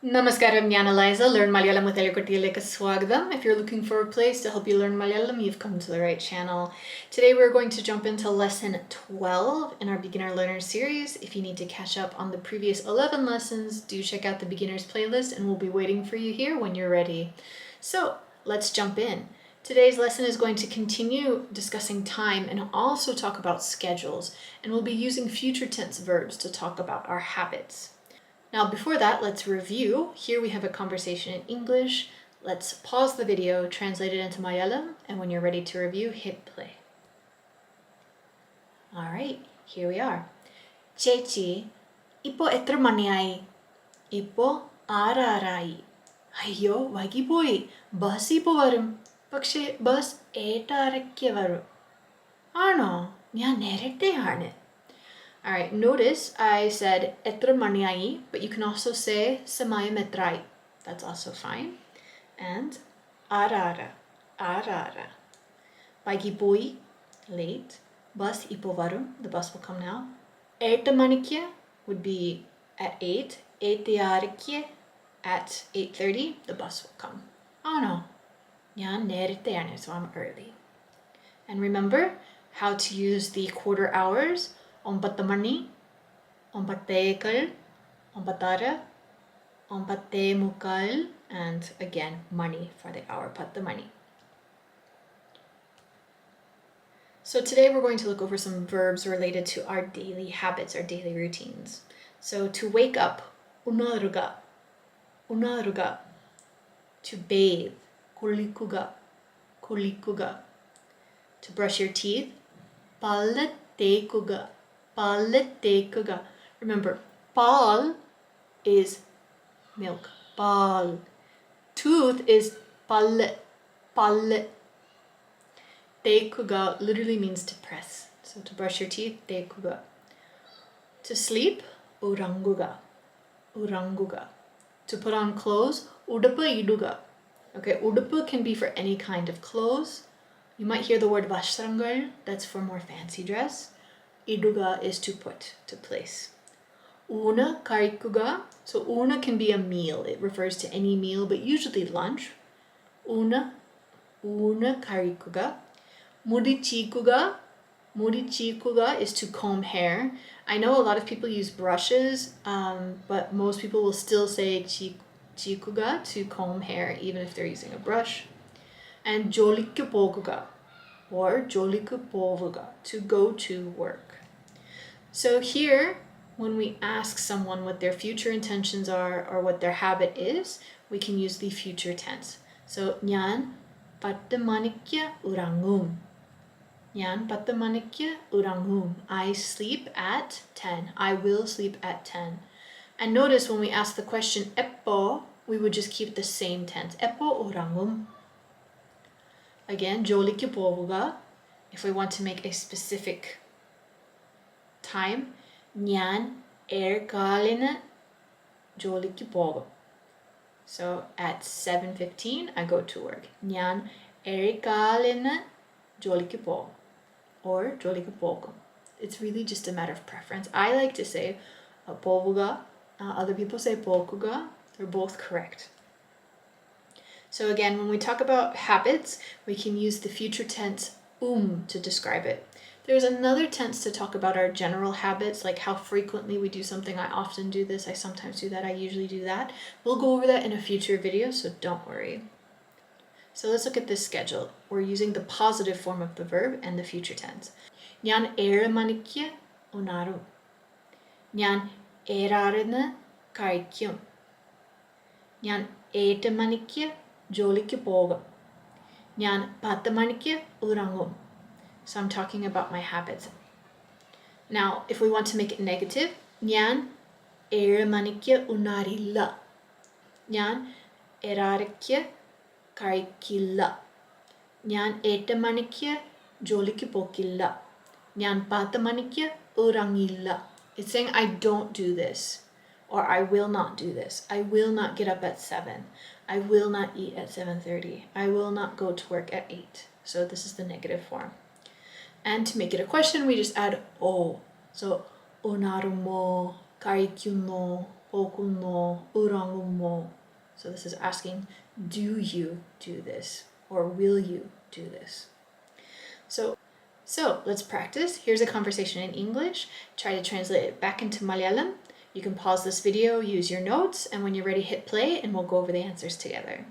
Namaskaram, Eliza. Learn Malayalam with Elukotiyaleka Swagdam. If you're looking for a place to help you learn Malayalam, you've come to the right channel. Today we're going to jump into lesson 12 in our beginner learner series. If you need to catch up on the previous 11 lessons, do check out the beginners playlist and we'll be waiting for you here when you're ready. So let's jump in. Today's lesson is going to continue discussing time and also talk about schedules, and we'll be using future tense verbs to talk about our habits. Now, before that, let's review. Here we have a conversation in English. Let's pause the video, translate it into Malayalam, and when you're ready to review, hit play. All right, here we are. ചേച്ചി ഇപ്പോ എത്ര മണിയായി? ഇപ്പോ 6:06 അയ്യോ വൈകിപ്പോയി. Bus ഇപ്പോൾ വരും. പക്ഷേ ബസ് 8:30 വരും. ആണോ? ഞാൻ നേരത്തെയാണ്. All right, notice I said etra maniai, but you can also say samayam etrai. That's also fine. And arara, arara. Pagipoi, late. Bus ipovarum, the bus will come now. Eta manikya would be at 8. Etiarikye at 8:30, the bus will come. Oh no, yan neriteyane, so I'm early. And remember how to use the quarter hours. ഒമ്പത് മണി, ഒമ്പത്തേകാൽ, ഒമ്പതര, ഒമ്പതേമുക്കാൽ, and again money for the hour, പത്ത് മണി. So today we're going to look over some verbs related to our daily habits, our daily routines. So to wake up, unaruga, unaruga. To bathe, kulikuga, kulikuga. To brush your teeth, palatekuga. Palatekuga. Remember, pal is milk. Pal. Tooth is palle. Palle. Tekuga literally means to press. So to brush your teeth, tekuga. To sleep, uranguga. Uranguga. To put on clothes, udapa iduga. Okay, udapa can be for any kind of clothes. You might hear the word vashrangal. That's for more fancy dress. Iduga is to put, to place. Una karikuga. So una can be a meal. It refers to any meal, but usually lunch. Una karikuga. Murichikuga. Murichikuga is to comb hair. I know a lot of people use brushes, but most people will still say chikuga to comb hair, even if they're using a brush. And jolikkupokuga, or jolikkupovuga, to go to work. So here, when we ask someone what their future intentions are or what their habit is, we can use the future tense. So, njan 10 manikku urangum. Njan 10 manikku urangum. I sleep at 10. I will sleep at 10. And notice when we ask the question eppo, we would just keep the same tense. Eppo urangum. Again, jolikku povuga. If we want to make a specific time, njan kalina jolikku pogum. So at 7:15, I go to work. Njan kalina jolikku pogum, or jolikku pogum. It's really just a matter of preference. I like to say povuga. Other people say pokuga. They're both correct. So again, when we talk about habits, we can use the future tense to describe it. There's another tense to talk about our general habits, like how frequently we do something. I often do this. I sometimes do that. I usually do that. We'll go over that in a future video, so don't worry. So let's look at this schedule. We're using the positive form of the verb and the future tense. Njan 7 manikku unarum. Njan 6:06 കഴിക്കും. ഞാൻ 8 manikku ജോലിക്ക് പോകും. ഞാൻ 10 manikku ഉറങ്ങും. So I'm talking about my habits. Now, if we want to make it negative, ഞാൻ 7 manikku ഉണരില്ല. ഞാൻ 6:30 കഴിക്കില്ല. ഞാൻ 8 manikku ജോലിക്ക് പോകില്ല. ഞാൻ 10 manikku ഉറങ്ങില്ല. It's saying I don't do this, or I will not do this. I will not get up at 7. I will not eat at 7:30. I will not go to work at 8. So this is the negative form. And to make it a question, we just add o. So onarumo, Kaikunno, pokunno, urangumo. So this is asking, do you do this? Or will you do this? So let's practice. Here's a conversation in English. Try to translate it back into Malayalam. You can pause this video, use your notes, and when you're ready, hit play, and we'll go over the answers together.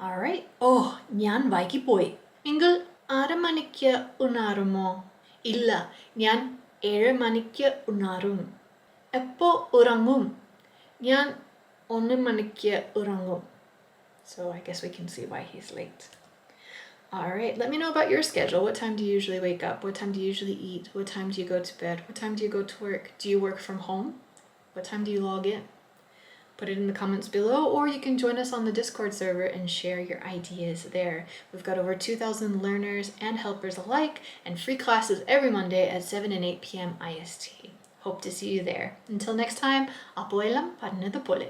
Alright. Oh, ഞാൻ വൈകിപ്പോയി. എങ്കിൽ 6 മണിക്ക് ഉണരുമോ? ഇല്ല, ഞാൻ 7 മണിക്ക് ഉണരും. എപ്പോ ഉറങ്ങും? ഞാൻ 1 മണിക്ക് ഉറങ്ങും. So I guess we can see why he's late. Alright, let me know about your schedule. What time do you usually wake up? What time do you usually eat? What time do you go to bed? What time do you go to work? Do you work from home? What time do you log in? Put it in the comments below, or you can join us on the Discord server and share your ideas there. We've got over 2,000 learners and helpers alike, and free classes every Monday at 7 and 8 p.m. IST. Hope to see you there. Until next time, Apoelam Padnatapole.